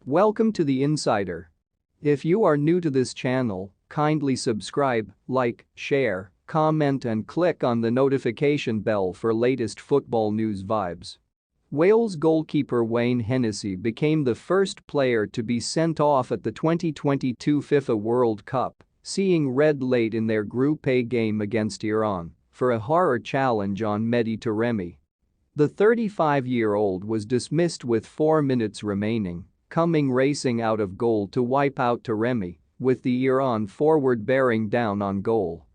Welcome to The Insider. If you are new to this channel, kindly subscribe, like, share, comment and click on the notification bell for latest football news vibes. Wales goalkeeper Wayne Hennessy became the first player to be sent off at the 2022 FIFA World Cup, seeing red late in their Group A game against Iran for a horror challenge on Mehdi Taremi. The 35-year-old was dismissed with 4 minutes remaining, coming racing out of goal to wipe out Taremi, with the Iran forward bearing down on goal.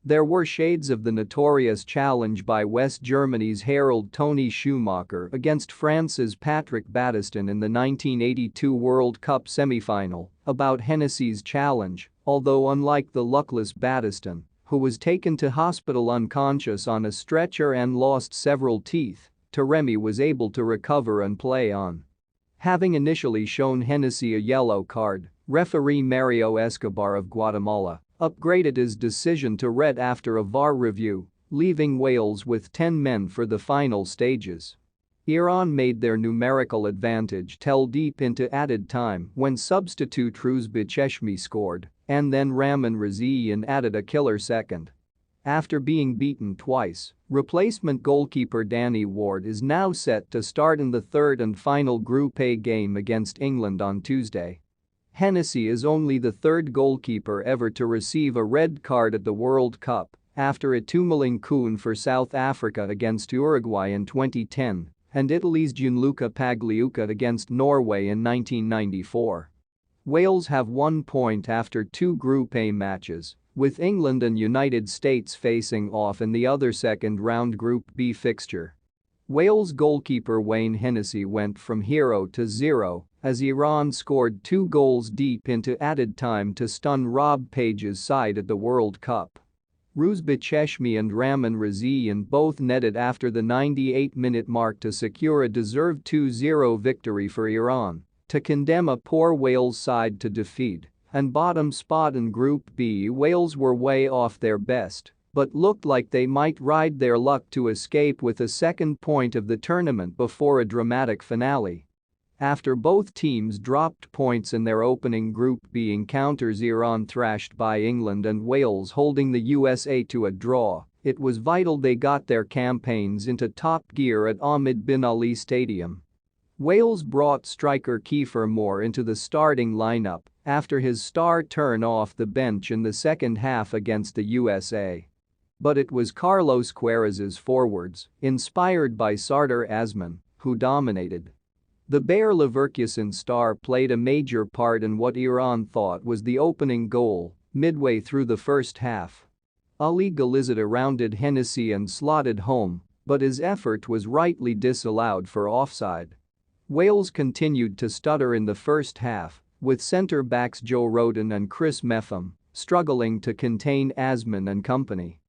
There were shades of the notorious challenge by West Germany's Harald Toni Schumacher against France's Patrick Battiston in the 1982 World Cup semi-final about Hennessy's challenge, although unlike the luckless Battiston, who was taken to hospital unconscious on a stretcher and lost several teeth, Taremi was able to recover and play on. Having initially shown Hennessy a yellow card, referee Mario Escobar of Guatemala upgraded his decision to red after a VAR review, leaving Wales with 10 men for the final stages. Iran made their numerical advantage tell deep into added time when substitute Ruzbecheshmi scored, and then Ramin Rezaeian added a killer second. After being beaten twice, replacement goalkeeper Danny Ward is now set to start in the third and final Group A game against England on Tuesday. Hennessy is only the third goalkeeper ever to receive a red card at the World Cup, after Itumeleng Koen for South Africa against Uruguay in 2010 and Italy's Gianluca Pagliuca against Norway in 1994. Wales have 1 point after 2 Group A matches, with England and United States facing off in the other second-round Group B fixture. Wales goalkeeper Wayne Hennessy went from hero to zero as Iran scored 2 goals deep into added time to stun Rob Page's side at the World Cup. Ruzbecheshmi and Ramin Rezaeian both netted after the 98-minute mark to secure a deserved 2-0 victory for Iran, to condemn a poor Wales side to defeat and bottom spot in Group B. Wales were way off their best, but looked like they might ride their luck to escape with a second point of the tournament before a dramatic finale. After both teams dropped points in their opening Group B encounters, Iran thrashed by England and Wales holding the USA to a draw, it was vital they got their campaigns into top gear at Ahmed bin Ali Stadium. Wales brought striker Kiefer Moore into the starting lineup after his star turn off the bench in the second half against the USA. But it was Carlos Queiroz' forwards, inspired by Sardar Azmoun, who dominated. The Bayer Leverkusen star played a major part in what Iran thought was the opening goal midway through the first half. Ali Galizada rounded Hennessy and slotted home, but his effort was rightly disallowed for offside. Wales continued to stutter in the first half, with centre-backs Joe Rodon and Chris Mepham struggling to contain Azmoun and company.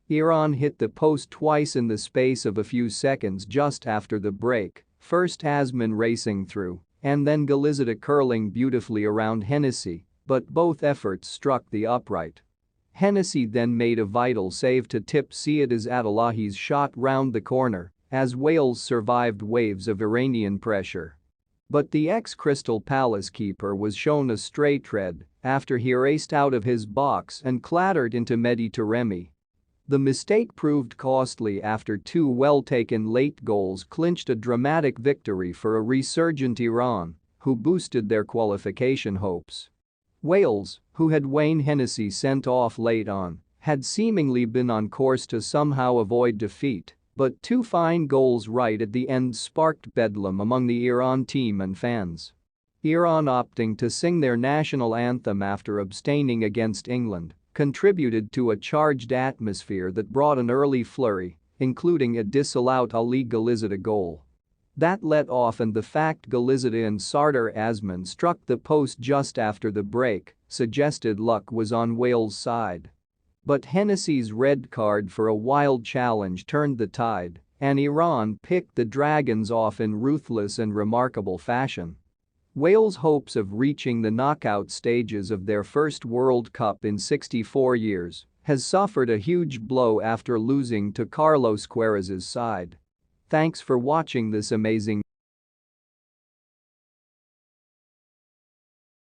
Iran hit the post twice in the space of a few seconds just after the break, first Azmoun racing through and then Galizada curling beautifully around Hennessy, but both efforts struck the upright. Hennessy then made a vital save to tip Seaddaz Adelahi's shot round the corner as Wales survived waves of Iranian pressure. But the ex-Crystal Palace keeper was shown a straight red after he raced out of his box and clattered into Mehdi Taremi. The mistake proved costly after 2 well-taken late goals clinched a dramatic victory for a resurgent Iran, who boosted their qualification hopes. Wales, who had Wayne Hennessy sent off late on, had seemingly been on course to somehow avoid defeat, but 2 fine goals right at the end sparked bedlam among the Iran team and fans. Iran opting to sing their national anthem after abstaining against England contributed to a charged atmosphere that brought an early flurry, including a disallowed Ali Galizada goal. That let off, and the fact Galizada and Sardar Azmoun struck the post just after the break suggested luck was on Wales' side. But Hennessy's red card for a wild challenge turned the tide, and Iran picked the Dragons off in ruthless and remarkable fashion. Wales' hopes of reaching the knockout stages of their first World Cup in 64 years has suffered a huge blow after losing to Carlos Queiroz' side. Thanks for watching this amazing